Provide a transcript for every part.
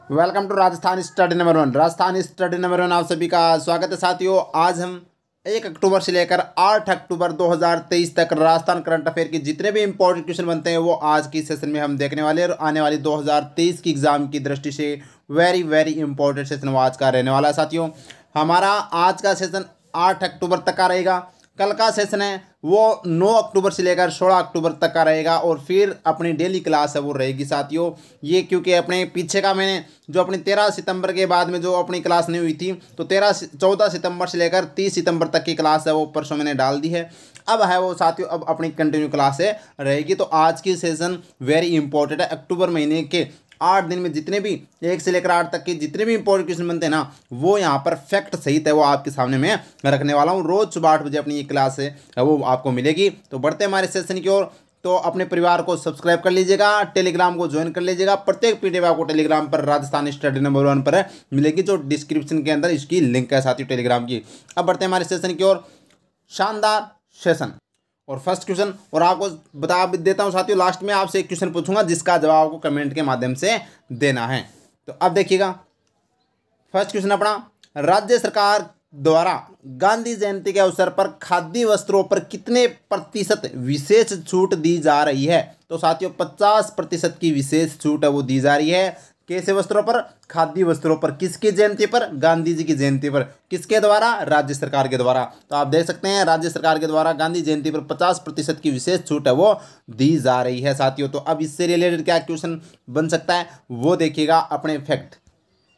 Welcome to Rajasthan study number 1। Rajasthan study number 1 आप सभी का स्वागत है साथियों। आज हम 1 अक्टूबर से लेकर 8 अक्टूबर 2023 तक राजस्थान करंट अफेयर के जितने भी इंपॉर्टेंट क्वेश्चन बनते हैं वो आज की सेशन में हम देखने वाले हैं। और आने वाली 2023 की एग्जाम की दृष्टि से वेरी वेरी इंपॉर्टेंट सेशन वो आज का रहने वाला है साथियों। हमारा आज का सेशन 8 अक्टूबर तक का रहेगा। कल का सेशन है वो 9 अक्टूबर से लेकर 16 अक्टूबर तक का रहेगा। और फिर अपनी डेली क्लास है वो रहेगी साथियों। ये क्योंकि अपने पीछे का मैंने जो अपनी 13 सितंबर के बाद में जो अपनी क्लास नहीं हुई थी तो 14 सितंबर से लेकर 30 सितंबर तक की क्लास है वो परसों मैंने डाल दी है। अब है वो साथियों, अब अपनी कंटिन्यू क्लास है रहेगी। तो आज की सेशन वेरी इंपॉर्टेंट है। अक्टूबर महीने के 8 दिन में जितने भी 1 से लेकर 8 तक के जितने भी इंपॉर्टेंट क्वेश्चन बनते हैं ना वो यहाँ पर फैक्ट सहित है वो आपके सामने मैं रखने वाला हूँ। रोज सुबह 8 बजे अपनी ये क्लास है वो आपको मिलेगी। तो बढ़ते हैं हमारे सेशन की ओर। तो अपने परिवार को सब्सक्राइब कर लीजिएगा, टेलीग्राम को ज्वाइन कर लीजिएगा। प्रत्येक पीडीएफ आपको टेलीग्राम पर राजस्थान स्टडी नंबर 1 पर मिलेगी, जो डिस्क्रिप्शन के अंदर इसकी लिंक है साथियों टेलीग्राम की। अब बढ़ते हैं हमारे सेशन की ओर। शानदार सेशन और फर्स्ट क्वेश्चन, और आपको बता देता हूं साथियों, लास्ट में आपसे एक क्वेश्चन पूछूंगा जिसका जवाब आपको कमेंट के माध्यम से देना है। तो अब देखिएगा फर्स्ट क्वेश्चन अपना, राज्य सरकार द्वारा गांधी जयंती के अवसर पर खादी वस्त्रों पर कितने प्रतिशत विशेष छूट दी जा रही है? तो साथियों 50% की विशेष छूट है वो दी जा रही है। कैसे वस्त्रों पर? खादी वस्त्रों पर। किसकी जयंती पर? गांधी जी की जयंती पर। किसके द्वारा? राज्य सरकार के द्वारा। तो आप देख सकते हैं राज्य सरकार के द्वारा गांधी जयंती पर 50% की विशेष छूट है वो दी जा रही है साथियों। तो अब इससे रिलेटेड क्या क्वेश्चन बन सकता है वो देखिएगा अपने फैक्ट।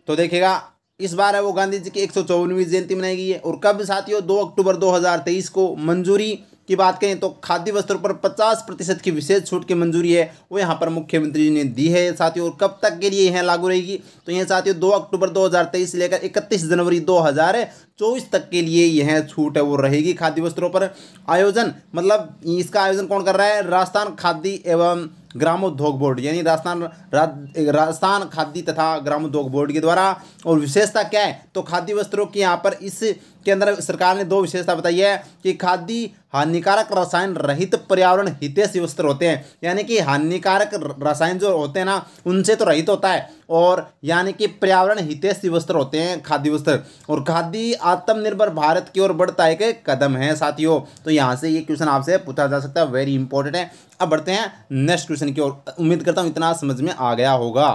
तो देखिएगा इस बार है वो गांधी जी की 154वीं जयंती मनाई गई है। और कब साथियों? 2 अक्टूबर 2023 को। मंजूरी की बात करें तो खाद्य वस्त्रों पर 50% की विशेष छूट की मंजूरी है वो यहाँ पर मुख्यमंत्री जी ने दी है साथियों। और कब तक के लिए यह लागू रहेगी? तो यह साथियों 2 अक्टूबर 2023 से लेकर 31 जनवरी 2024 तक के लिए यह छूट है वो रहेगी खाद्य वस्त्रों पर। आयोजन मतलब इसका आयोजन कौन कर रहा है? राजस्थान खाद्य एवं ग्रामोद्योग बोर्ड, यानी राजस्थान खाद्य तथा ग्रामोद्योग बोर्ड के द्वारा। और विशेषता क्या है? तो खाद्य वस्त्रों की यहाँ पर इसके अंदर सरकार ने 2 विशेषता बताई है कि खाद्य हानिकारक रसायन रहित पर्यावरण हितैषी वस्त्र होते हैं, यानी कि हानिकारक रसायन जो होते हैं ना उनसे तो रहित होता है, और यानी कि पर्यावरण हितैषी वस्त्र होते हैं खाद्य वस्त्र। और खाद्य आत्मनिर्भर भारत की ओर बढ़ता है एक कदम है साथियों। तो यहाँ से ये क्वेश्चन आपसे पूछा जा सकता है, वेरी इंपॉर्टेंट है। अब बढ़ते हैं नेक्स्ट क्वेश्चन की ओर। उम्मीद करता हूँ इतना समझ में आ गया होगा।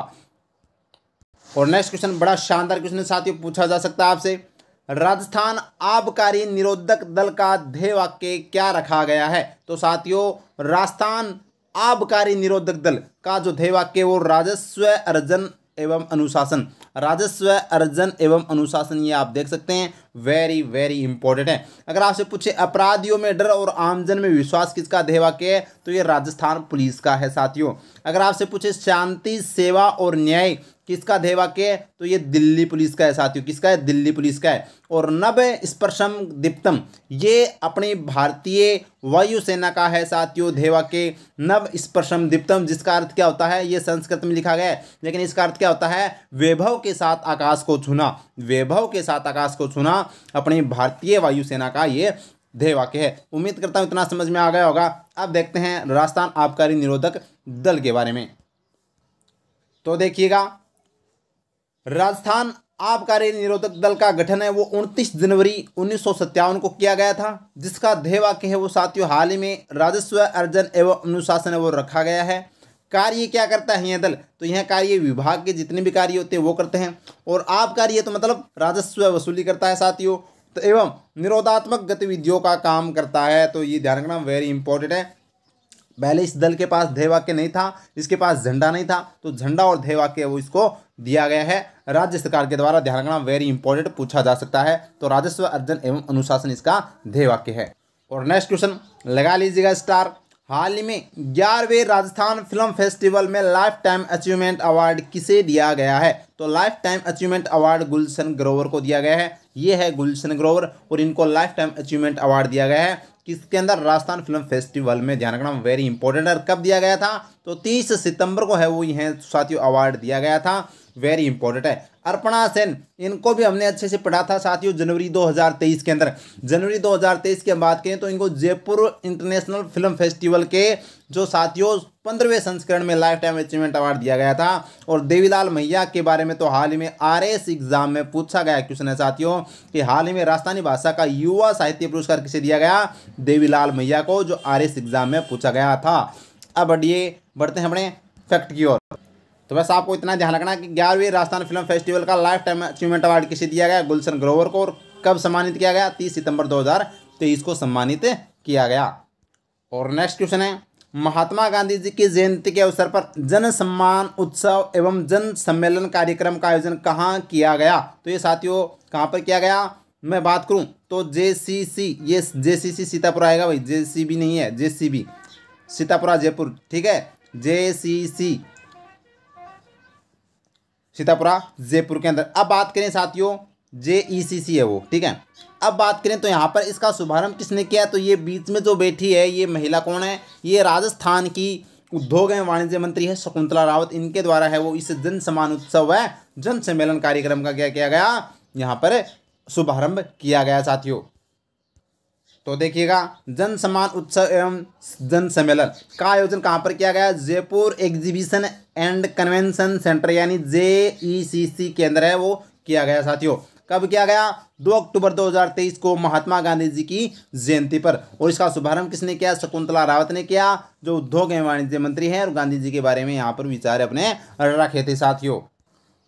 और नेक्स्ट क्वेश्चन बड़ा शानदार क्वेश्चन साथियों, पूछा जा सकता है आपसे, राजस्थान आबकारी निरोधक दल का ध्येय वाक्य क्या रखा गया है? तो साथियों राजस्थान आबकारी निरोधक दल का जो ध्येय वाक्य वो राजस्व अर्जन एवं अनुशासन, राजस्व अर्जन एवं अनुशासन, ये आप देख सकते हैं, वेरी वेरी इंपॉर्टेंट है। अगर आपसे पूछे अपराधियों में डर और आमजन में विश्वास किसका ध्येय वाक्य है? तो ये राजस्थान पुलिस का है साथियों। अगर आपसे पूछे शांति सेवा और न्याय किसका ध्येय वाक्य है? तो ये दिल्ली पुलिस का है साथियों। किसका है? दिल्ली पुलिस का है। और नभ स्पर्शम दीप्तम ये अपनी भारतीय वायुसेना का है साथियों ध्येय वाक्य, नभ स्पर्शम दीप्तम, जिसका अर्थ क्या होता है? ये संस्कृत में लिखा गया है लेकिन इसका अर्थ क्या होता है? वैभव के साथ आकाश को छूना, वैभव के साथ आकाश को छूना अपनी भारतीय वायुसेना का ये ध्येय वाक्य है। उम्मीद करता हूं इतना समझ में आ गया होगा। अब देखते हैं राजस्थान आबकारी निरोधक दल के बारे में। तो देखिएगा राजस्थान आबकारी निरोधक दल का गठन है वो 29 जनवरी 1957 को किया गया था, जिसका ध्येय वाक्य है वो साथियों हाल ही में राजस्व अर्जन एवं अनुशासन है वो रखा गया है। कार्य क्या करता है यह दल? तो यह कार्य विभाग के जितने भी कार्य होते हैं वो करते हैं। और आबकारी है तो मतलब राजस्व वसूली करता है साथियों, तो एवं निरोधात्मक गतिविधियों का काम करता है। तो ये ध्यान रखना वेरी इंपॉर्टेंट है। पहले इस दल के पास ध्येय वाक्य नहीं था, इसके पास झंडा नहीं था, तो झंडा और ध्येय वाक्य वो इसको दिया गया है राज्य सरकार के द्वारा। ध्यान रखना वेरी इंपॉर्टेंट, पूछा जा सकता है। तो राजस्व अर्जन एवं अनुशासन इसका ध्येय वाक्य है। और नेक्स्ट क्वेश्चन लगा लीजिएगा स्टार। हाल ही में 11वें राजस्थान फिल्म फेस्टिवल में लाइफ टाइम अचीवमेंट अवार्ड किसे दिया गया है? तो life time achievement award Gulshan Grover को दिया गया है। ये है गुलशन ग्रोवर और इनको लाइफ टाइम अचीवमेंट अवार्ड दिया गया है किसके अंदर? राजस्थान फिल्म फेस्टिवल में। ध्यान रखना वेरी इंपॉर्टेंट है। कब दिया गया था? तो 30 सितंबर को है वो यह साथियों अवार्ड दिया गया था। वेरी इंपॉर्टेंट है। अर्पणा सेन, इनको भी हमने अच्छे से पढ़ा था साथियों जनवरी 2023 के अंदर। जनवरी 2023 की हम बात करें तो इनको जयपुर इंटरनेशनल फिल्म फेस्टिवल के जो साथियों 15वें संस्करण में लाइफ टाइम अचीवमेंट अवार्ड दिया गया था। और देवीलाल मैया के बारे में तो हाल ही में RS एग्जाम में पूछा गया क्वेश्चन है साथियों कि हाल ही में राजस्थानी भाषा का युवा साहित्य पुरस्कार किसे दिया गया? देवीलाल मैया को, जो RS एग्जाम में पूछा गया था। अब बढ़ते हैं अपने फैक्ट की ओर। तो बस आपको इतना ध्यान रखना कि 11वीं राजस्थान फिल्म फेस्टिवल का लाइफ टाइम अचीवमेंट अवार्ड किसे दिया गया? गुलशन ग्रोवर को। और कब सम्मानित किया गया? 30 सितंबर 2023 को सम्मानित किया गया। और नेक्स्ट क्वेश्चन है, महात्मा गांधी जी की जयंती के अवसर पर जन सम्मान उत्सव एवं जन सम्मेलन कार्यक्रम का आयोजन कहाँ किया गया? तो ये साथियों कहाँ पर किया गया? मैं बात करूं तो JCC, ये JCC सीतापुर आएगा भाई, JCB नहीं है, JCB सीतापुरा जयपुर, ठीक है। JCC सीतापुरा जयपुर के अंदर। अब बात करें साथियों JECC है वो, ठीक है। अब बात करें तो यहाँ पर इसका शुभारंभ किसने किया? तो ये बीच में जो बैठी है ये महिला कौन है? ये राजस्थान की उद्योग एवं वाणिज्य मंत्री है शकुंतला रावत। इनके द्वारा है वो इस जन सम्मान उत्सव व जन सम्मेलन कार्यक्रम का क्या किया गया? यहाँ पर शुभारंभ किया गया साथियों। तो देखिएगा, जन सम्मान उत्सव एवं जन सम्मेलन का आयोजन कहाँ पर किया गया? Jaipur exhibition and convention centre यानी JECC के अंदर है वो किया गया साथियों। कब किया गया? 2 अक्टूबर 2023 को महात्मा गांधी जी की जयंती पर। और इसका शुभारंभ किसने किया? शकुंतला रावत ने किया, जो उद्योग एवं वाणिज्य मंत्री हैं और गांधी जी के बारे में यहाँ पर विचार अपने रखे थे साथियों।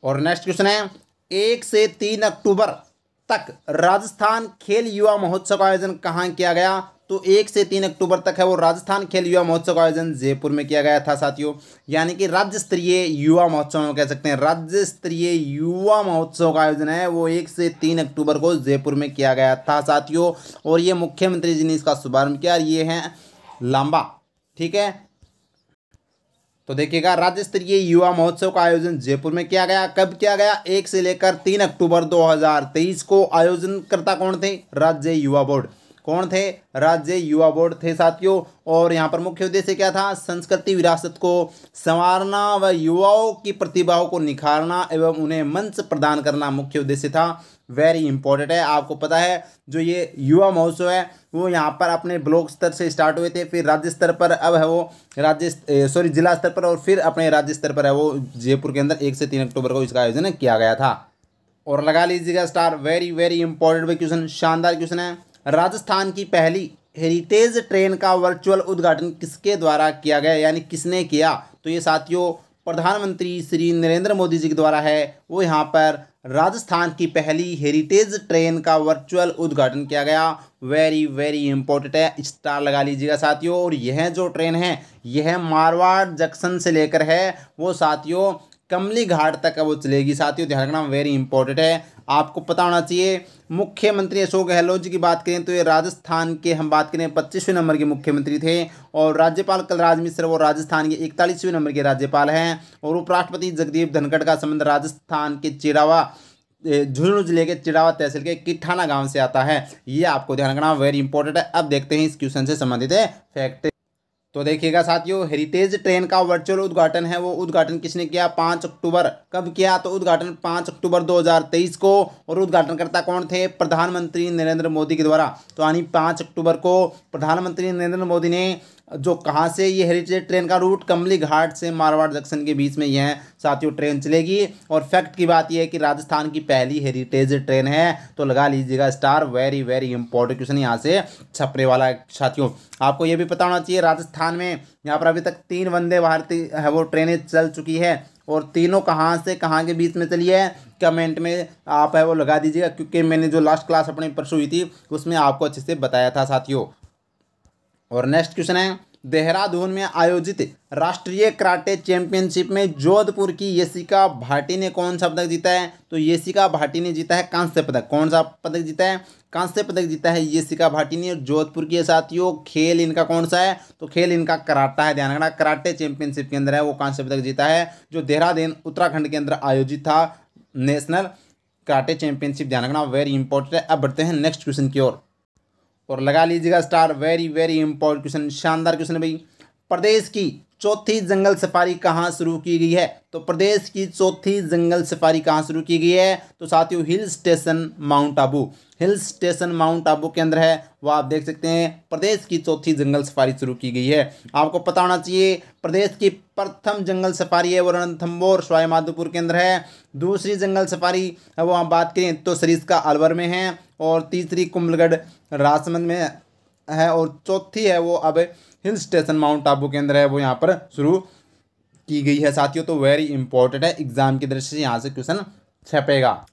और नेक्स्ट क्वेश्चन है, 1 से 3 अक्टूबर तक राजस्थान खेल युवा महोत्सव का आयोजन कहाँ किया गया? तो 1 से 3 अक्टूबर तक है वो राजस्थान खेल युवा महोत्सव का आयोजन जयपुर में किया गया था साथियों। यानी कि राज्य स्तरीय युवा महोत्सव में कह सकते हैं, राज्य स्तरीय युवा महोत्सव का आयोजन है वो 1 से 3 अक्टूबर को जयपुर में किया गया था साथियों। और ये मुख्यमंत्री जी ने इसका शुभारंभ किया, ये हैं लांबा, ठीक है। तो देखिएगा, राज्य स्तरीय युवा महोत्सव का आयोजन जयपुर में किया गया। कब किया गया? 1 से लेकर 3 अक्टूबर 2023 को। आयोजनकर्ता कौन थे? राज्य युवा बोर्ड। कौन थे? राज्य युवा बोर्ड थे साथियों। और यहाँ पर मुख्य उद्देश्य क्या था? संस्कृति विरासत को संवारना व युवाओं की प्रतिभाओं को निखारना एवं उन्हें मंच प्रदान करना मुख्य उद्देश्य था। वेरी इंपॉर्टेंट है। आपको पता है जो ये युवा महोत्सव है वो यहाँ पर अपने ब्लॉक स्तर से स्टार्ट हुए थे, फिर राज्य स्तर पर, अब है वो जिला स्तर पर, और फिर अपने राज्य स्तर पर है वो जयपुर के अंदर 1 से 3 अक्टूबर को इसका आयोजन किया गया था। और लगा लीजिएगा star, very very important question, शानदार क्वेश्चन है। राजस्थान की पहली हेरिटेज ट्रेन का वर्चुअल उद्घाटन किसके द्वारा किया गया, यानी किसने किया? तो ये साथियों प्रधानमंत्री श्री नरेंद्र मोदी जी के द्वारा है वो यहाँ पर राजस्थान की पहली हेरिटेज ट्रेन का वर्चुअल उद्घाटन किया गया। वेरी वेरी इंपॉर्टेंट है, स्टार लगा लीजिएगा साथियों। और यह जो ट्रेन है यह मारवाड़ जंक्शन से लेकर है वो साथियों कमली घाट तक वो चलेगी साथियों, ध्यान रखना, वेरी इंपॉर्टेंट है, आपको पता होना चाहिए। मुख्यमंत्री अशोक गहलोत जी की बात करें तो ये राजस्थान के हम बात करें 25वें नंबर के मुख्यमंत्री थे। और राज्यपाल कलराज मिश्र वो राजस्थान के 41वें नंबर के राज्यपाल हैं। और उपराष्ट्रपति जगदीप धनखड़ का संबंध राजस्थान के चिड़ावा झुंझुनू जिले के चिड़ावा तहसील के किठाना गांव से आता है। ये आपको ध्यान रखना, वेरी इंपॉर्टेंट है। अब देखते हैं इस क्वेश्चन से संबंधित है फैक्ट। तो देखिएगा साथियों, हेरिटेज ट्रेन का वर्चुअल उद्घाटन है वो उद्घाटन किसने किया? 5 अक्टूबर। कब किया? तो उद्घाटन 5 अक्टूबर 2023 को। और उद्घाटनकर्ता कौन थे? प्रधानमंत्री नरेंद्र मोदी के द्वारा। तो यानी 5 अक्टूबर को प्रधानमंत्री नरेंद्र मोदी ने जो कहाँ से ये हेरिटेज ट्रेन का रूट कमली घाट से मारवाड़ जंक्शन के बीच में यह साथियों ट्रेन चलेगी। और फैक्ट की बात यह है कि राजस्थान की पहली हेरिटेज ट्रेन है। तो लगा लीजिएगा star, very very important question यहाँ से छपने वाला है साथियों। आपको ये भी पता होना चाहिए राजस्थान में यहाँ पर अभी तक 3 वंदे भारत है वो ट्रेनें चल चुकी है। और तीनों कहाँ से कहाँ के बीच में चली है कमेंट में आप है वो लगा दीजिएगा, क्योंकि मैंने जो लास्ट क्लास अपनी परसों हुई थी उसमें आपको अच्छे से बताया था साथियों। और नेक्स्ट क्वेश्चन है, देहरादून में आयोजित राष्ट्रीय कराटे चैंपियनशिप में जोधपुर की यशिका भाटी ने कौन सा पदक जीता है? तो यशिका भाटी ने जीता है कांस्य पदक। कौन सा पदक जीता है? कांस्य पदक जीता है यशिका भाटी ने। जोधपुर के साथियों खेल इनका कौन सा है? तो खेल इनका कराटा है, ध्यान रखना, कराटे चैंपियनशिप के अंदर है वो कांस्य पदक जीता है, जो देहरादून उत्तराखंड के अंदर आयोजित था नेशनल कराटे चैंपियनशिप, ध्यान रखना, वेरी इंपॉर्टेंट है। अब बढ़ते हैं नेक्स्ट क्वेश्चन की ओर। और लगा लीजिएगा star, very very important question, शानदार क्वेश्चन है भाई। प्रदेश की चौथी जंगल सफारी कहाँ शुरू की गई है? तो प्रदेश की चौथी जंगल सफारी कहाँ शुरू की गई है? तो साथियों हिल स्टेशन माउंट आबू, हिल स्टेशन माउंट आबू के अंदर है, वो आप देख सकते हैं। प्रदेश की चौथी जंगल सफारी शुरू की गई है। आपको पता होना चाहिए प्रदेश की प्रथम जंगल सफारी है वो रणथंभौर सवाई माधोपुर के अंदर है। दूसरी जंगल सफारी वो हम बात करें तो सरिस्का अलवर में है, और तीसरी कुंभलगढ़ राजसमंद में है, और चौथी है वो अब हिल स्टेशन माउंट आबू के अंदर है, वो यहाँ पर शुरू की गई है साथियों। तो वेरी इंपॉर्टेंट है, एग्जाम की दृष्टि से यहाँ से क्वेश्चन छपेगा।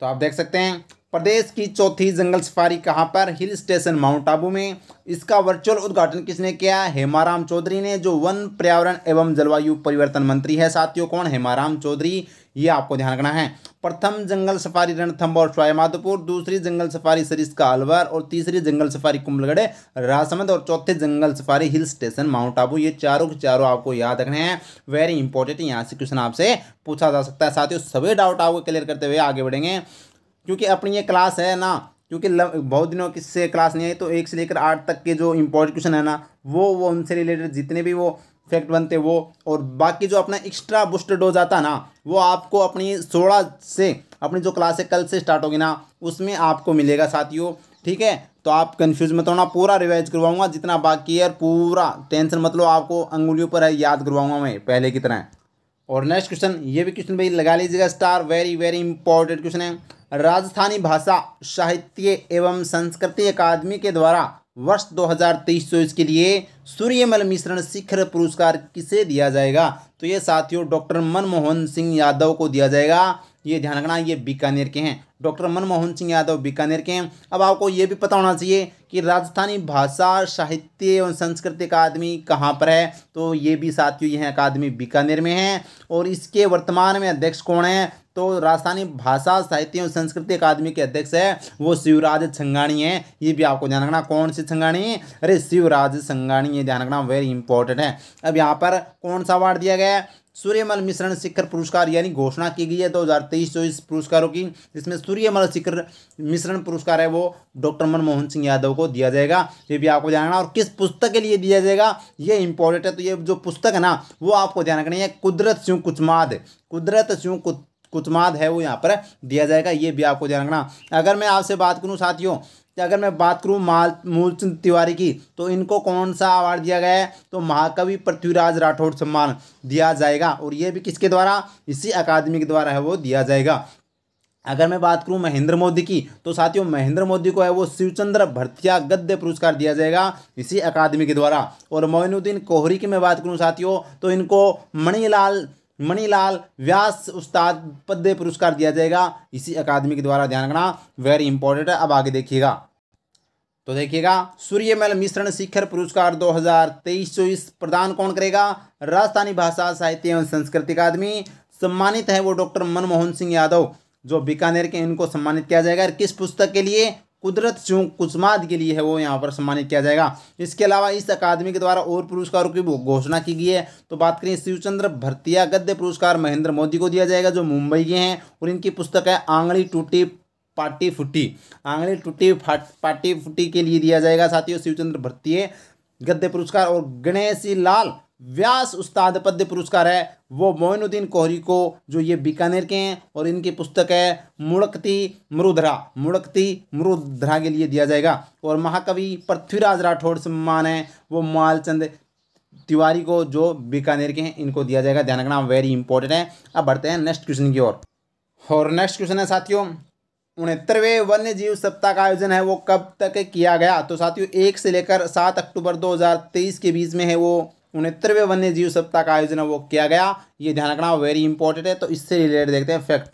तो आप देख सकते हैं प्रदेश की चौथी जंगल सफारी कहाँ पर? हिल स्टेशन माउंट आबू में। इसका वर्चुअल उद्घाटन किसने किया? हेमाराम चौधरी ने, जो वन पर्यावरण एवं जलवायु परिवर्तन मंत्री है साथियों। कौन? हेमाराम चौधरी, ये आपको ध्यान रखना है। प्रथम जंगल सफारी रणथंभौर सवाई माधोपुर, दूसरी जंगल सफारी सरिस्का अलवर, और तीसरी जंगल सफारी कुंभलगढ़ राजसमंद, और चौथे जंगल safari hill station mount Abu. ये चारों के चारों आपको याद रखने हैं, वेरी इंपॉर्टेंट। यहाँ से क्वेश्चन आपसे पूछा जा सकता है साथियों। सभी डाउट आपको क्लियर करते हुए आगे बढ़ेंगे, क्योंकि अपनी ये क्लास है ना, क्योंकि बहुत दिनों से क्लास नहीं आई, तो 1 से लेकर 8 तक के जो इंपॉर्टेंट क्वेश्चन है ना, वो उनसे रिलेटेड जितने भी वो फैक्ट बनते वो, और बाकी जो अपना एक्स्ट्रा बूस्टर डोज आता है ना, वो आपको अपनी 16 से अपनी जो क्लास है कल से स्टार्ट होगी ना, उसमें आपको मिलेगा साथियों। ठीक है, तो आप कंफ्यूज मत होना, पूरा रिवाइज करवाऊंगा जितना बाकी है, पूरा टेंशन मत लो, आपको अंगुलियों पर है याद करवाऊंगा मैं पहले की तरह। और नेक्स्ट क्वेश्चन, ये भी क्वेश्चन भाई लगा लीजिएगा star, very very important question है। राजस्थानी भाषा साहित्य एवं संस्कृति अकादमी के द्वारा वर्ष 2023-24 के लिए सूर्यमल मिश्रण शिखर पुरस्कार किसे दिया जाएगा? तो ये साथियों डॉक्टर मनमोहन सिंह यादव को दिया जाएगा। ये ध्यान रखना, ये बीकानेर के हैं, डॉक्टर मनमोहन सिंह यादव बीकानेर के हैं। अब आपको ये भी पता होना चाहिए कि राजस्थानी भाषा साहित्य एवं संस्कृति अकादमी कहाँ पर है? तो ये भी साथियों यह अकादमी बीकानेर में है, और इसके वर्तमान में अध्यक्ष कौन है? तो राजस्थानी भाषा साहित्य एवं संस्कृति अकादमी के अध्यक्ष है वो शिवराज छंगाणी है। ये भी आपको ध्यान रखना, कौन सी छंगाणी? अरे शिवराज छंगाणी, ये ध्यान रखना, वेरी इंपॉर्टेंट है। अब यहाँ पर कौन सा अवार्ड दिया गया है? सूर्यमल मिश्रण शिखर पुरस्कार, यानी घोषणा की गई है 2023-24 पुरस्कारों की, जिसमें सूर्यमल शिखर मिश्रण पुरस्कार है वो डॉक्टर मनमोहन सिंह यादव को दिया जाएगा। ये भी आपको ध्यान रखना, और किस पुस्तक के लिए दिया जाएगा ये इंपॉर्टेंट है। तो ये जो पुस्तक है ना, वो आपको ध्यान रखनी है, कुदरत स्यों कुचमाद, कुदरत स्यों कुचमाद है वो यहाँ पर दिया जाएगा। ये भी आपको ध्यान रखना। अगर मैं आपसे बात करूँ साथियों, कि अगर मैं बात करूँ मूलचंद तिवारी की, तो इनको कौन सा अवार्ड दिया गया है? तो महाकवि पृथ्वीराज राठौड़ सम्मान दिया जाएगा, और ये भी किसके द्वारा? इसी अकादमी के द्वारा है वो दिया जाएगा। अगर मैं बात करूं महेंद्र मोदी की, तो साथियों महेंद्र मोदी को है वो शिवचंद्र भरतिया गद्य पुरस्कार दिया जाएगा इसी अकादमी के द्वारा। और मोइनुद्दीन कोहरी की मैं बात करूं साथियों, तो इनको मणिलाल व्यास उस्ताद पद्य पुरस्कार दिया जाएगा इसी अकादमी के द्वारा। ध्यान रखना, वेरी इंपॉर्टेंट है। अब आगे देखिएगा, तो देखिएगा सूर्यमल मिश्रण शिखर पुरस्कार 2023-24 प्रदान कौन करेगा? राजस्थानी भाषा साहित्य एवं संस्कृति अकादमी। सम्मानित है वो डॉक्टर मनमोहन सिंह यादव जो बीकानेर के, इनको सम्मानित किया जाएगा। किस पुस्तक के लिए? कुदरत स्यों कुचमाद के लिए है वो यहाँ पर सम्मानित किया जाएगा। इसके अलावा इस अकादमी के द्वारा और पुरस्कारों की घोषणा की गई है। तो बात करें शिवचंद्र भरतिया गद्य पुरस्कार महेंद्र मोदी को दिया जाएगा जो मुंबई के हैं, और इनकी पुस्तक है आंगली टूटी पाटी फुटी, आंगली टूटी पाटी फुटी के लिए दिया जाएगा साथियों शिवचंद्र भरतिया गद्य पुरस्कार। और गणेश लाल व्यास उस्ताद पद्य पुरस्कार है वो मोइनुद्दीन कोहरी को, जो ये बीकानेर के हैं, और इनकी पुस्तक है मुड़कती मरुधरा के लिए दिया जाएगा। और महाकवि पृथ्वीराज राठौड़ सम्मान है वो मालचंद तिवारी को, जो बीकानेर के हैं, इनको दिया जाएगा। ध्यान रखना, वेरी इंपॉर्टेंट है। अब बढ़ते हैं नेक्स्ट क्वेश्चन की ओर। और नेक्स्ट क्वेश्चन है साथियों 69वें वन्य जीव सप्ताह का आयोजन है वो कब तक किया गया? तो साथियों 1 से लेकर 7 अक्टूबर 2023 के बीच में है वो 69वें वन्य जीव सप्ताह का आयोजन है वो किया गया। ये ध्यान रखना, वेरी इंपॉर्टेंट है। तो इससे रिलेटेड देखते हैं फैक्ट।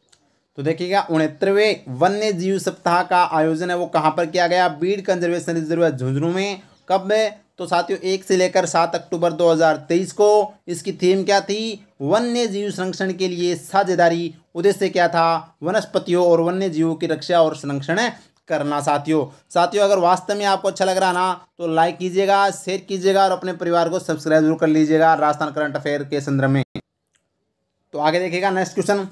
तो देखिएगा 69वें वन्य जीव सप्ताह का आयोजन है वो कहाँ पर किया गया? बीड कंजर्वेशन रिजर्व झुंझुनू में। कब में? तो साथियों 1 से लेकर 7 अक्टूबर 2023 को। इसकी थीम क्या थी? वन्य जीव संरक्षण के लिए साझेदारी। उद्देश्य क्या था? वनस्पतियों और वन्य जीवों की रक्षा और संरक्षण करना। साथियों अगर वास्तव में आपको अच्छा लग रहा ना, तो लाइक कीजिएगा, शेयर कीजिएगा, और अपने परिवार को सब्सक्राइब जरूर कर लीजिएगा राजस्थान करंट अफेयर के संदर्भ में। तो आगे देखिएगा नेक्स्ट क्वेश्चन,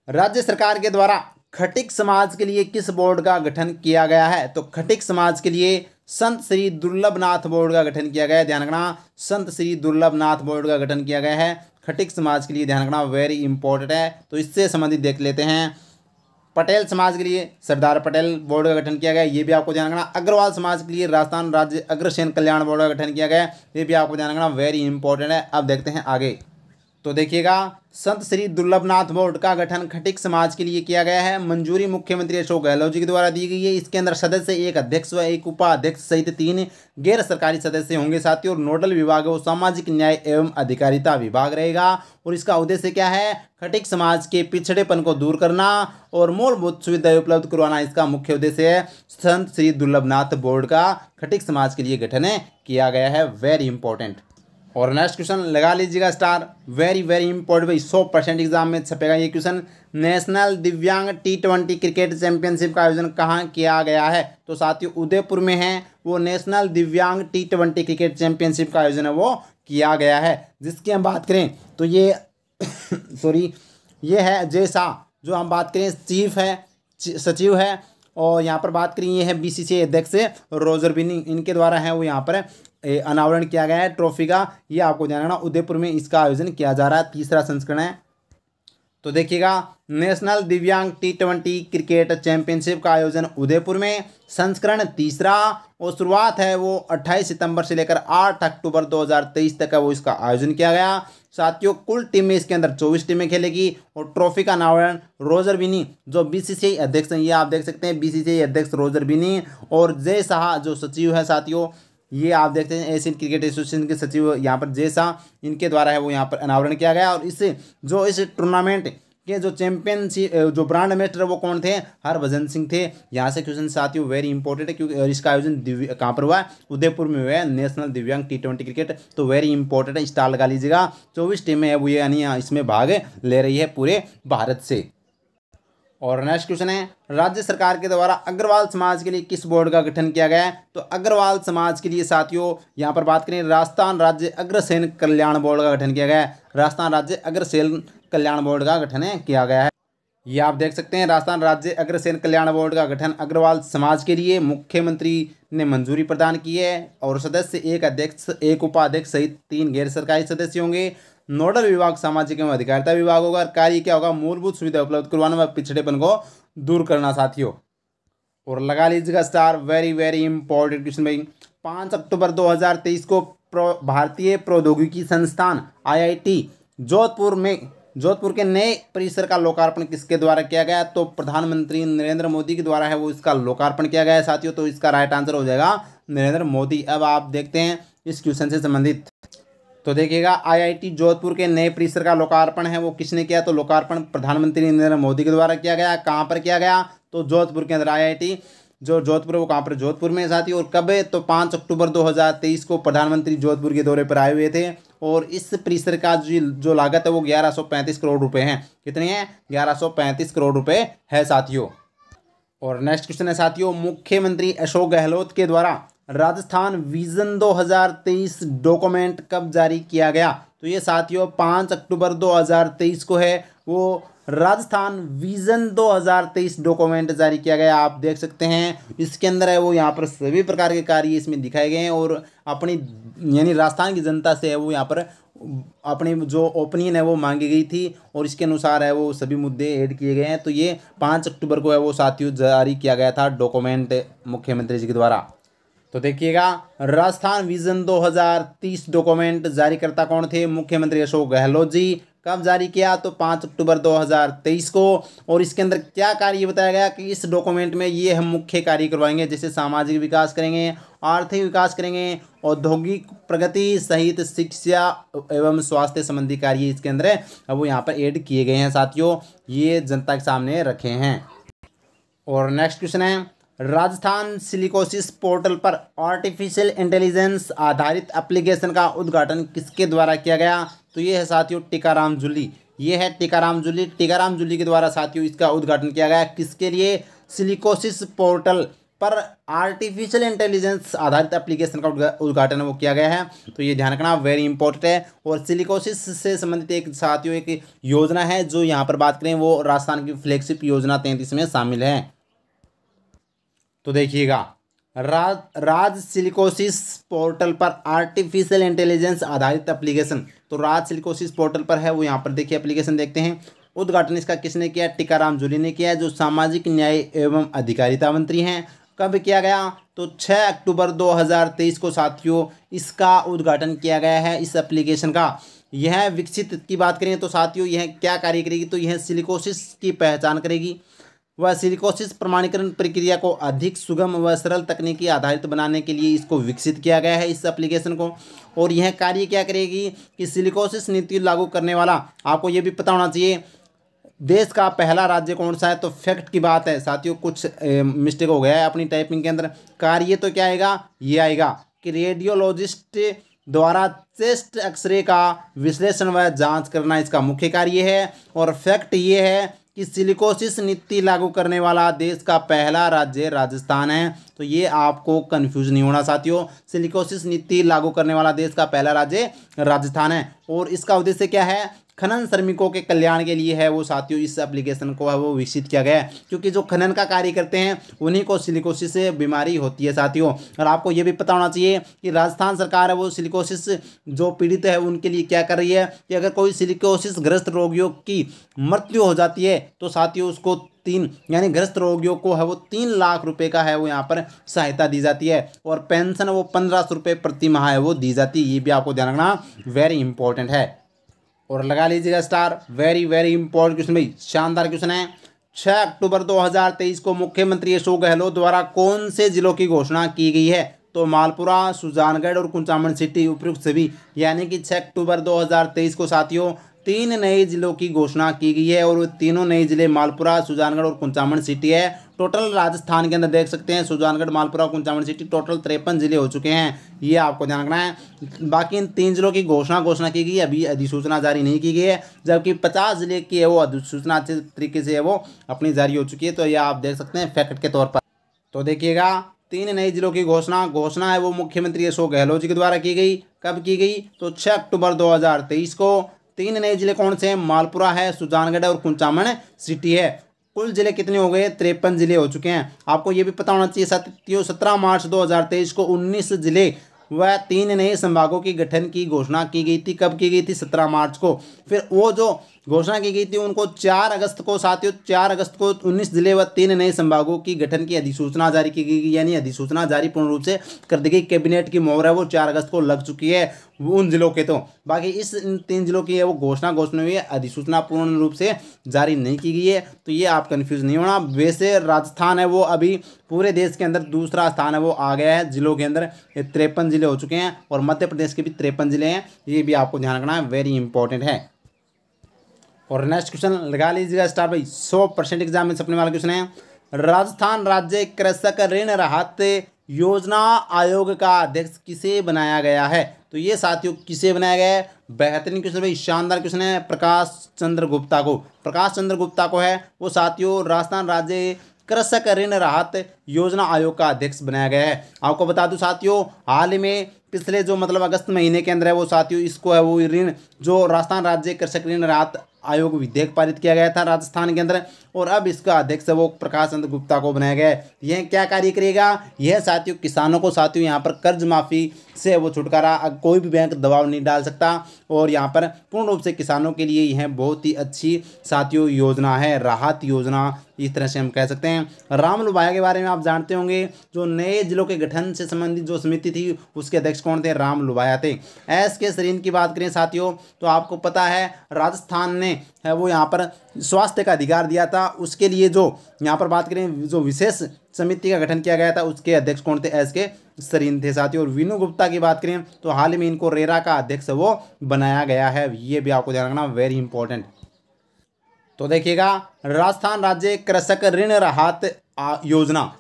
राज्य सरकार के द्वारा खटिक समाज के लिए किस बोर्ड का गठन किया गया है? तो खटिक समाज के लिए संत श्री दुर्लभनाथ बोर्ड का गठन किया गया है। ध्यान रखना, संत श्री दुर्लभनाथ बोर्ड का गठन किया गया है खटिक समाज के लिए। ध्यान रखना, वेरी इंपॉर्टेंट है। तो इससे संबंधित देख लेते हैं। पटेल समाज के लिए सरदार पटेल बोर्ड का गठन किया गया, ये भी आपको ध्यान रखना। अग्रवाल समाज के लिए राजस्थान राज्य अग्रसेन कल्याण बोर्ड का गठन किया गया, ये भी आपको ध्यान रखना, वेरी इंपॉर्टेंट है। अब देखते हैं आगे। तो देखिएगा, संत श्री दुर्लभनाथ बोर्ड का गठन खटिक समाज के लिए किया गया है। मंजूरी मुख्यमंत्री अशोक गहलोत जी के द्वारा दी गई है। इसके अंदर सदस्य एक अध्यक्ष व एक उपाध्यक्ष सहित 3 गैर सरकारी सदस्य होंगे साथियों। और नोडल विभाग वो सामाजिक न्याय एवं अधिकारिता विभाग रहेगा। और इसका उद्देश्य क्या है? खटिक समाज के पिछड़ेपन को दूर करना और मूलभूत सुविधाएं उपलब्ध करवाना इसका मुख्य उद्देश्य है। संत श्री दुर्लभनाथ बोर्ड का खटिक समाज के लिए गठन किया गया है, वेरी इंपॉर्टेंट। और नेक्स्ट क्वेश्चन लगा लीजिएगा स्टार, वेरी वेरी इंपॉर्टेंट भाई, 100% एग्जाम में छपेगा ये क्वेश्चन। नेशनल दिव्यांग T20 क्रिकेट चैंपियनशिप का आयोजन कहाँ किया गया है? तो साथियों उदयपुर में है वो नेशनल दिव्यांग T20 क्रिकेट चैंपियनशिप का आयोजन है वो किया गया है। जिसकी हम बात करें तो ये सॉरी ये है जय शाह, जो हम बात करें चीफ है, सचिव है। और यहाँ पर बात करें ये है BCCI अध्यक्ष रोजर बिनी, इनके द्वारा है वो यहाँ पर अनावरण किया गया है ट्रॉफी का। ये आपको ध्यान रखना, उदयपुर में इसका आयोजन किया जा रहा है, 3रा संस्करण है। तो देखिएगा, नेशनल दिव्यांग T20 क्रिकेट चैंपियनशिप का आयोजन उदयपुर में, संस्करण 3रा। और शुरुआत है वो 28 सितंबर से लेकर 8 अक्टूबर 2023 तक है वो इसका आयोजन किया गया साथियों। कुल टीमें इसके अंदर 24 टीमें खेलेगी। और ट्रॉफी का अनावरण रोजर बिनी जो BCCI अध्यक्ष हैं, ये आप देख सकते हैं BCCI अध्यक्ष रोजर बिनी, और जय शाह जो सचिव है साथियों, ये आप देखते हैं एशियन क्रिकेट एसोसिएशन के सचिव यहाँ पर जय शाह, इनके द्वारा है वो यहाँ पर अनावरण किया गया। और इस टूर्नामेंट के जो चैंपियनशिप जो ब्रांड एम्बेसडर वो कौन थे? हरभजन सिंह थे। यहाँ से क्वेश्चन साथियों वेरी इंपॉर्टेंट है, क्योंकि इसका आयोजन कहाँ पर हुआ है? उदयपुर में हुआ है, नेशनल दिव्यांग T20 क्रिकेट। तो वेरी इंपॉर्टेंट है, स्टार लगा लीजिएगा। 24 टीमें है वो ये यानी इसमें भाग ले रही है पूरे भारत से। और नेक्स्ट क्वेश्चन है, राज्य सरकार के द्वारा अग्रवाल समाज के लिए किस बोर्ड का गठन किया गया है? तो अग्रवाल समाज के लिए साथियों यहाँ पर बात करें, राजस्थान राज्य अग्रसेन कल्याण बोर्ड का गठन किया गया है। राजस्थान राज्य अग्रसेन कल्याण बोर्ड का गठन किया गया है। ये आप देख सकते हैं, राजस्थान राज्य अग्रसेन कल्याण बोर्ड का गठन अग्रवाल समाज के लिए मुख्यमंत्री ने मंजूरी प्रदान की है। और सदस्य एक अध्यक्ष एक उपाध्यक्ष सहित 3 गैर सरकारी सदस्य होंगे। नोडल विभाग सामाजिक एवं अधिकारिता विभाग होगा। कार्य क्या होगा? मूलभूत सुविधा उपलब्ध करवाना व पिछड़ेपन को दूर करना साथियों। और लगा लीजिएगा star, very very important question भाई। 5 अक्टूबर 2023 को भारतीय प्रौद्योगिकी संस्थान IIT जोधपुर के नए परिसर का लोकार्पण किसके द्वारा किया गया? तो प्रधानमंत्री नरेंद्र मोदी के द्वारा है वो इसका लोकार्पण किया गया है साथियों। तो इसका राइट आंसर हो जाएगा नरेंद्र मोदी। अब आप देखते हैं इस क्वेश्चन से संबंधित। तो देखिएगा, IIT जोधपुर के नए परिसर का लोकार्पण है वो किसने किया? तो लोकार्पण प्रधानमंत्री नरेंद्र मोदी के द्वारा किया गया। कहाँ पर किया गया? तो जोधपुर के अंदर IIT जो जोधपुर है वो कहाँ पर? जोधपुर में साथी। और कब है? तो 5 अक्टूबर 2023 को प्रधानमंत्री जोधपुर के दौरे पर आए हुए थे। और इस परिसर का जो लागत है वो 1135 करोड़ रुपए है। कितनी है? 1135 करोड़ रुपए है साथियों। और नेक्स्ट क्वेश्चन है साथियों, मुख्यमंत्री अशोक गहलोत के द्वारा राजस्थान विजन 2023 डॉक्यूमेंट कब जारी किया गया? तो ये साथियों 5 अक्टूबर 2023 को है वो राजस्थान विजन 2023 डॉक्यूमेंट जारी किया गया। आप देख सकते हैं इसके अंदर है वो यहाँ पर सभी प्रकार के कार्य इसमें दिखाए गए हैं। और अपनी यानी राजस्थान की जनता से है वो यहाँ पर अपनी जो ओपिनियन है वो मांगी गई थी, और इसके अनुसार है वो सभी मुद्दे ऐड किए गए हैं। तो ये 5 अक्टूबर को है वो साथियों जारी किया गया था डॉक्यूमेंट मुख्यमंत्री जी के द्वारा। तो देखिएगा, राजस्थान विजन 2030 डॉक्यूमेंट जारीकर्ता कौन थे? मुख्यमंत्री अशोक गहलोत जी। कब जारी किया? तो 5 अक्टूबर 2023 को। और इसके अंदर क्या कार्य बताया गया कि इस डॉक्यूमेंट में ये हम मुख्य कार्य करवाएंगे, जैसे सामाजिक विकास करेंगे, आर्थिक विकास करेंगे, औद्योगिक प्रगति सहित शिक्षा एवं स्वास्थ्य संबंधी कार्य इसके अंदर अब वो यहाँ पर ऐड किए गए हैं साथियों। ये जनता के सामने रखे हैं। और नेक्स्ट क्वेश्चन है, राजस्थान सिलिकोसिस पोर्टल पर आर्टिफिशियल इंटेलिजेंस आधारित एप्लीकेशन का उद्घाटन किसके द्वारा किया गया? तो ये है साथियों टीकाराम जूली। ये है टीकाराम जूली के द्वारा साथियों इसका उद्घाटन किया गया। किसके लिए? सिलिकोसिस पोर्टल पर आर्टिफिशियल इंटेलिजेंस आधारित एप्लीकेशन का उद्घाटन वो किया गया है। तो ये ध्यान रखना, वेरी इंपॉर्टेंट है। और सिलिकोसिस से संबंधित एक साथियों एक योजना है जो यहाँ पर बात करें वो राजस्थान की फ्लैगशिप योजना 33 में शामिल है। तो देखिएगा, राज सिलिकोसिस पोर्टल पर आर्टिफिशियल इंटेलिजेंस आधारित एप्लीकेशन। तो राज सिलिकोसिस पोर्टल पर है वो, यहाँ पर देखिए एप्लीकेशन देखते हैं। उद्घाटन इसका किसने किया? टीकाराम जूली ने किया, जो सामाजिक न्याय एवं अधिकारिता मंत्री हैं। कब किया गया? तो 6 अक्टूबर 2023 को साथियों इसका उद्घाटन किया गया है इस एप्लीकेशन का। यह विकसित की बात करें तो साथियों यह क्या कार्य करेगी? तो यह सिलिकोसिस की पहचान करेगी। वह सिलिकोसिस प्रमाणीकरण प्रक्रिया को अधिक सुगम व सरल तकनीकी आधारित बनाने के लिए इसको विकसित किया गया है इस एप्लीकेशन को। और यह कार्य क्या करेगी कि सिलिकोसिस नीति लागू करने वाला, आपको ये भी पता होना चाहिए देश का पहला राज्य कौन सा है। तो फैक्ट की बात है साथियों, कुछ मिस्टेक हो गया है अपनी टाइपिंग के अंदर। कार्य तो क्या आएगा? ये आएगा कि रेडियोलॉजिस्ट द्वारा चेस्ट एक्सरे का विश्लेषण व जांच करना इसका मुख्य कार्य है। और फैक्ट ये है कि सिलिकोसिस नीति लागू करने वाला देश का पहला राज्य राजस्थान है। तो ये आपको कंफ्यूज नहीं होना साथियों, सिलिकोसिस नीति लागू करने वाला देश का पहला राज्य राजस्थान है। और इसका उद्देश्य क्या है? खनन श्रमिकों के कल्याण के लिए है वो साथियों। इस एप्लीकेशन को है वो विकसित किया गया है, क्योंकि जो खनन का कार्य करते हैं उन्हीं को सिलिकोसिस से बीमारी होती है साथियों। और आपको ये भी पता होना चाहिए कि राजस्थान सरकार है वो सिलिकोसिस जो पीड़ित है उनके लिए क्या कर रही है कि अगर कोई सिलिकोसिस ग्रस्त रोगियों की मृत्यु हो जाती है तो साथियों उसको यानी ग्रस्त रोगियों को है वो 3 लाख रुपए का है वो यहाँ पर सहायता दी जाती है। और पेंशन वो 1500 रुपये प्रति माह है वो दी जाती है। ये भी आपको ध्यान रखना वेरी इंपॉर्टेंट है। और लगा लीजिएगा star, very very important question भाई, शानदार क्वेश्चन है। 6 अक्टूबर 2023 को मुख्यमंत्री अशोक गहलोत द्वारा कौन से जिलों की घोषणा की गई है? तो मालपुरा, सुजानगढ़ और कुचामन सिटी उपयुक्त सभी, यानी कि 6 अक्टूबर 2023 को साथियों 3 नए जिलों की घोषणा की गई है। और वो तीनों नए जिले मालपुरा, सुजानगढ़ और कुचामन सिटी है। टोटल राजस्थान के अंदर देख सकते हैं सुजानगढ़, मालपुरा, कुचामन सिटी टोटल 53 जिले हो चुके हैं, ये आपको ध्यान रखना है। बाकी इन 3 जिलों की घोषणा की गई, अभी अधिसूचना जारी नहीं की गई है। जबकि 50 जिले की है वो अधिसूचना अच्छे तरीके से है वो अपनी जारी हो चुकी है। तो ये आप देख सकते हैं फैक्ट के तौर पर। तो देखिएगा 3 नए जिलों की घोषणा है वो मुख्यमंत्री अशोक गहलोत जी के द्वारा की गई। कब की गई? तो 6 अक्टूबर 2023 को। 3 नए जिले कौन से हैं? मालपुरा है, सुजानगढ़ और कुचामन सिटी है। कुल जिले कितने हो गए? 53 जिले हो चुके हैं। आपको ये भी पता होना चाहिए साथियों 17 मार्च 2023 को 19 जिले व 3 नए संभागों की गठन की घोषणा की गई थी। कब की गई थी? 17 मार्च को। फिर वो जो घोषणा की गई थी उनको 4 अगस्त को साथियों 4 अगस्त को 19 जिले व 3 नए संभागों की गठन की अधिसूचना जारी की गई, यानी अधिसूचना जारी पूर्ण रूप से कर दी गई। कैबिनेट की मोहर है वो 4 अगस्त को लग चुकी है उन जिलों के। तो बाकी इस 3 जिलों की है वो घोषणा हुई है, अधिसूचना पूर्ण रूप से जारी नहीं की गई है। तो ये आप कंफ्यूज नहीं होना। वैसे राजस्थान है वो अभी पूरे देश के अंदर दूसरा स्थान है वो आ गया है जिलों के अंदर, 53 जिले हो चुके हैं। और मध्य प्रदेश के भी 53 जिले हैं, ये भी आपको ध्यान रखना है, वेरी इंपॉर्टेंट है। और नेक्स्ट क्वेश्चन लगा लीजिएगा स्टार भाई, 100% एग्जाम में छपने वाला क्वेश्चन है। राजस्थान राज्य कृषक ऋण राहत योजना आयोग का अध्यक्ष किसे बनाया गया है? तो ये साथियों किसे बनाया गया है? बेहतरीन क्वेश्चन भाई, शानदार क्वेश्चन है। प्रकाश चंद्र गुप्ता को, प्रकाश चंद्र गुप्ता को है वो साथियों राजस्थान राज्य कृषक ऋण राहत योजना आयोग का अध्यक्ष बनाया गया है। आपको बता दूं साथियों हाल ही में पिछले जो मतलब अगस्त महीने के अंदर है वो साथियों इसको है वो ऋण जो राजस्थान राज्य कृषक ऋण राहत आयोग विधेयक पारित किया गया था राजस्थान के अंदर। और अब इसका अध्यक्ष वो प्रकाश चंद्र गुप्ता को बनाया गया है। यह क्या कार्य करेगा? यह साथियों किसानों को साथियों यहाँ पर कर्ज माफ़ी से वो छुटकारा, कोई भी बैंक दबाव नहीं डाल सकता। और यहाँ पर पूर्ण रूप से किसानों के लिए यह बहुत ही अच्छी साथियों योजना है, राहत योजना इस तरह से हम कह सकते हैं। राम लुभाया के बारे में आप जानते होंगे, जो नए जिलों के गठन से संबंधित जो समिति थी उसके अध्यक्ष कौन थे? राम लुभाया थे। एस के सरीन की बात करें साथियों तो आपको पता है राजस्थान ने है वो यहाँ पर स्वास्थ्य का अधिकार दिया था, उसके लिए जो यहाँ पर बात करें जो विशेष समिति का गठन किया गया था उसके अध्यक्ष कौन थे? एस के सरीन थे साथियों। और विनू गुप्ता की बात करें तो हाल ही में इनको रेरा का अध्यक्ष वो बनाया गया है, ये भी आपको ध्यान रखना, वेरी इंपॉर्टेंट। तो देखिएगा राजस्थान राज्य कृषक ऋण राहत योजना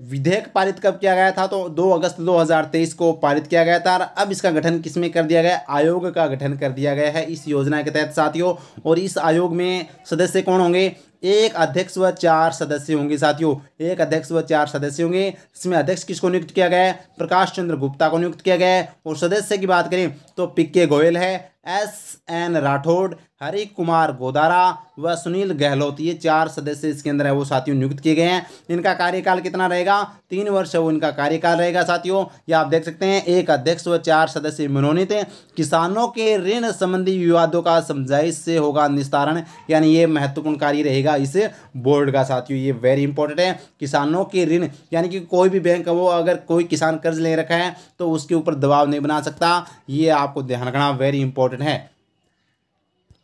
विधेयक पारित कब किया गया था? तो 2 अगस्त 2023 को पारित किया गया था। अब इसका गठन किसमें कर दिया गया? आयोग का गठन कर दिया गया है इस योजना के तहत साथियों। और इस आयोग में सदस्य कौन होंगे? 1 अध्यक्ष व 4 सदस्य होंगे साथियों, 1 अध्यक्ष व 4 सदस्य होंगे। इसमें अध्यक्ष किसको नियुक्त किया गया है? प्रकाश चंद्र गुप्ता को नियुक्त किया गया है। और सदस्य की बात करें तो पीके गोयल है, SN राठौड़, हरि कुमार गोदारा व सुनील गहलोत, ये 4 सदस्य इसके अंदर है वो साथियों नियुक्त किए गए हैं। इनका कार्यकाल कितना रहेगा? 3 वर्ष वो इनका कार्यकाल रहेगा साथियों। ये आप देख सकते हैं, एक अध्यक्ष व 4 सदस्य मनोनीत हैं। किसानों के ऋण संबंधी विवादों का समझाइश से होगा निस्तारण, यानी ये महत्वपूर्ण कार्य रहेगा इस बोर्ड का साथियों। ये वेरी इंपॉर्टेंट है। किसानों के ऋण, यानी कि कोई भी बैंक वो अगर कोई किसान कर्ज ले रखा है तो उसके ऊपर दबाव नहीं बना सकता, ये आपको ध्यान रखना वेरी इंपॉर्टेंट है।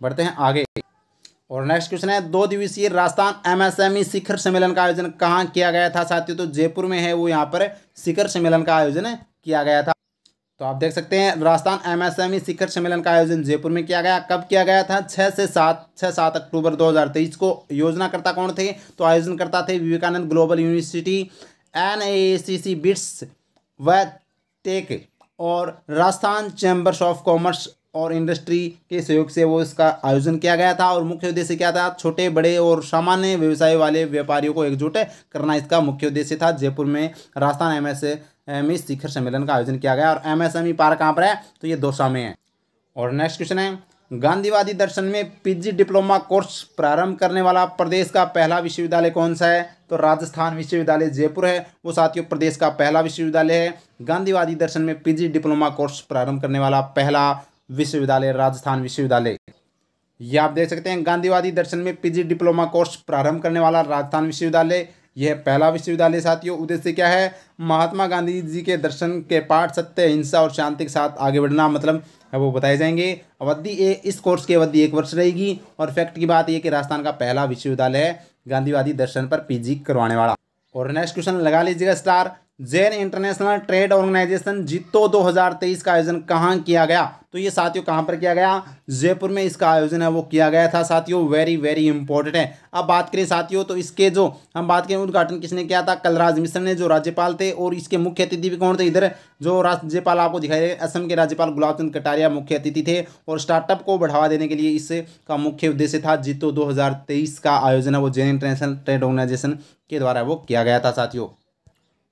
बढ़ते हैं आगे और नेक्स्ट क्वेश्चन है, 2 दिवसीय राजस्थान एमएसएमई शिखर सम्मेलन का आयोजन कहाँ किया गया था साथियों? तो जयपुर में है वो यहाँ पर शिखर सम्मेलन का आयोजन किया गया था। तो आप देख सकते हैं राजस्थान एमएसएमई शिखर सम्मेलन का आयोजन जयपुर में किया गया। कब किया गया था? 6 अक्टूबर 2023 को। योजनाकर्ता कौन थे? तो आयोजनकर्ता थे Vivekananda global university, NAACC bits व टेक और राजस्थान चैम्बर्स ऑफ कॉमर्स और इंडस्ट्री के सहयोग से वो इसका आयोजन किया गया था। और मुख्य उद्देश्य क्या था? छोटे बड़े और सामान्य व्यवसाय वाले व्यापारियों को एकजुट करना इसका मुख्य उद्देश्य था। जयपुर में राजस्थान एमएसएमई शिखर सम्मेलन का आयोजन किया गया। और एमएसएमई पार्क कहाँ पर है? तो ये दौसा में है। और नेक्स्ट क्वेश्चन है, गांधीवादी दर्शन में PG डिप्लोमा कोर्स प्रारंभ करने वाला प्रदेश का पहला विश्वविद्यालय कौन सा है? तो राजस्थान विश्वविद्यालय जयपुर है वो साथियों प्रदेश का पहला विश्वविद्यालय है। गांधीवादी दर्शन में PG डिप्लोमा कोर्स प्रारंभ करने वाला पहला विश्वविद्यालय राजस्थान विश्वविद्यालय। ये आप देख सकते हैं, गांधीवादी दर्शन में PG डिप्लोमा कोर्स प्रारंभ करने वाला राजस्थान विश्वविद्यालय, यह पहला विश्वविद्यालय साथियों। उद्देश्य क्या है? महात्मा गांधी जी के दर्शन के पाठ सत्य, अहिंसा और शांति के साथ आगे बढ़ना, मतलब है वो बताए जाएंगे। अवधि इस कोर्स की अवधि 1 वर्ष रहेगी। और फैक्ट की बात यह कि राजस्थान का पहला विश्वविद्यालय है गांधीवादी दर्शन पर PG करवाने वाला। और नेक्स्ट क्वेश्चन लगा लीजिएगा star, Jain international trade organisation JITO 2023 का आयोजन कहाँ किया गया? तो ये साथियों कहाँ पर किया गया? जयपुर में इसका आयोजन है वो किया गया था साथियों। वेरी वेरी इंपॉर्टेंट है। अब बात करें साथियों तो इसके जो हम बात करें उद्घाटन किसने किया था? कलराज मिश्र ने, जो राज्यपाल थे। और इसके मुख्य अतिथि भी कौन थे? इधर जो राज्यपाल आपको दिखाई दे, असम के राज्यपाल गुलाब चंद कटारिया मुख्य अतिथि थे। और स्टार्टअप को बढ़ावा देने के लिए इसका मुख्य उद्देश्य था जितो 2023 का आयोजन है वो जैन इंटरनेशनल ट्रेड ऑर्गेनाइजेशन के द्वारा वो किया गया था साथियों।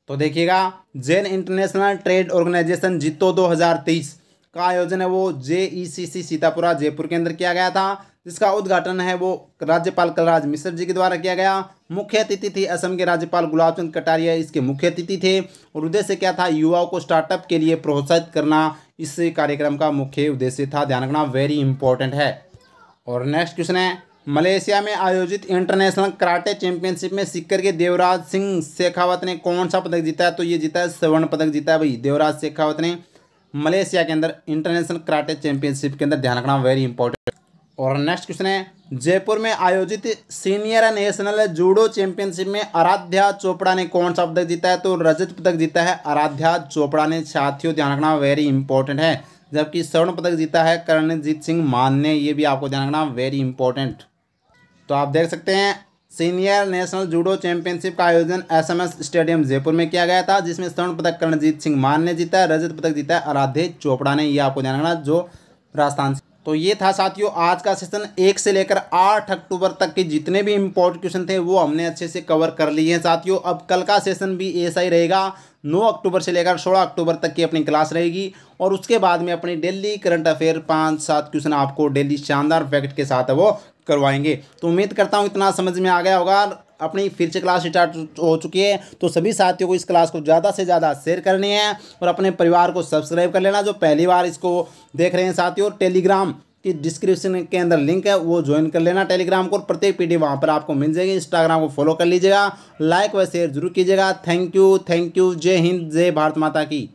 तो देखिएगा, Jain international trade organisation JITO 2023 का आयोजन है वो JECC सीतापुरा जयपुर के अंदर किया गया था, जिसका उद्घाटन है वो राज्यपाल कलराज मिश्र जी के द्वारा किया गया। मुख्य अतिथि थे असम के राज्यपाल गुलाब चंद कटारिया, इसके मुख्य अतिथि थे। और उद्देश्य क्या था? युवाओं को स्टार्टअप के लिए प्रोत्साहित करना इस कार्यक्रम का मुख्य उद्देश्य था। ध्यान रखना, वेरी इंपॉर्टेंट है। और नेक्स्ट क्वेश्चन है, मलेशिया में आयोजित इंटरनेशनल कराटे चैंपियनशिप में सीकर के देवराज सिंह शेखावत ने कौन सा पदक जीता है? तो ये जीता है स्वर्ण पदक जीता है भाई देवराज शेखावत ने मलेशिया के अंदर इंटरनेशनल कराटे चैंपियनशिप के अंदर। ध्यान रखना, वेरी इंपॉर्टेंट। और नेक्स्ट क्वेश्चन है, जयपुर में आयोजित सीनियर नेशनल जूडो चैंपियनशिप में आराध्या चोपड़ा ने कौन सा पदक जीता है? तो रजत पदक जीता है आराध्या चोपड़ा ने साथियों। ध्यान रखना, वेरी इंपॉर्टेंट है। जबकि स्वर्ण पदक जीता है करणजीत सिंह मान ने, ये भी आपको ध्यान रखना, वेरी इंपॉर्टेंट। तो आप देख सकते हैं, सीनियर नेशनल जूडो चैंपियनशिप का आयोजन SMS स्टेडियम जयपुर में किया गया था, जिसमें स्वर्ण पदक करणजीत सिंह मान ने जीता है, रजत पदक जीता है आराध्या चोपड़ा ने। ये आपको ध्यान रखना, जो राजस्थान से। तो ये था साथियों आज का सेशन। 1 से लेकर 8 अक्टूबर तक के जितने भी इंपॉर्टेंट क्वेश्चन थे वो हमने अच्छे से कवर कर लिए हैं साथियों। अब कल का सेशन भी ऐसा ही रहेगा। 9 अक्टूबर से लेकर 16 अक्टूबर तक की अपनी क्लास रहेगी। और उसके बाद में अपनी डेली करंट अफेयर 5-7 क्वेश्चन आपको डेली शानदार फैक्ट के साथ वो करवाएंगे। तो उम्मीद करता हूँ इतना समझ में आ गया होगा। अपनी फिर से क्लास स्टार्ट हो चुकी है, तो सभी साथियों को इस क्लास को ज़्यादा से ज़्यादा शेयर करनी है और अपने परिवार को सब्सक्राइब कर लेना। जो पहली बार इसको देख रहे हैं साथियों, टेलीग्राम की डिस्क्रिप्शन के अंदर लिंक है, वो ज्वाइन कर लेना टेलीग्राम को। प्रत्येक PDF वहाँ पर आपको मिल जाएगी। इंस्टाग्राम को फॉलो कर लीजिएगा, लाइक व शेयर जरूर कीजिएगा। Thank you. जय हिंद, जय भारत माता की।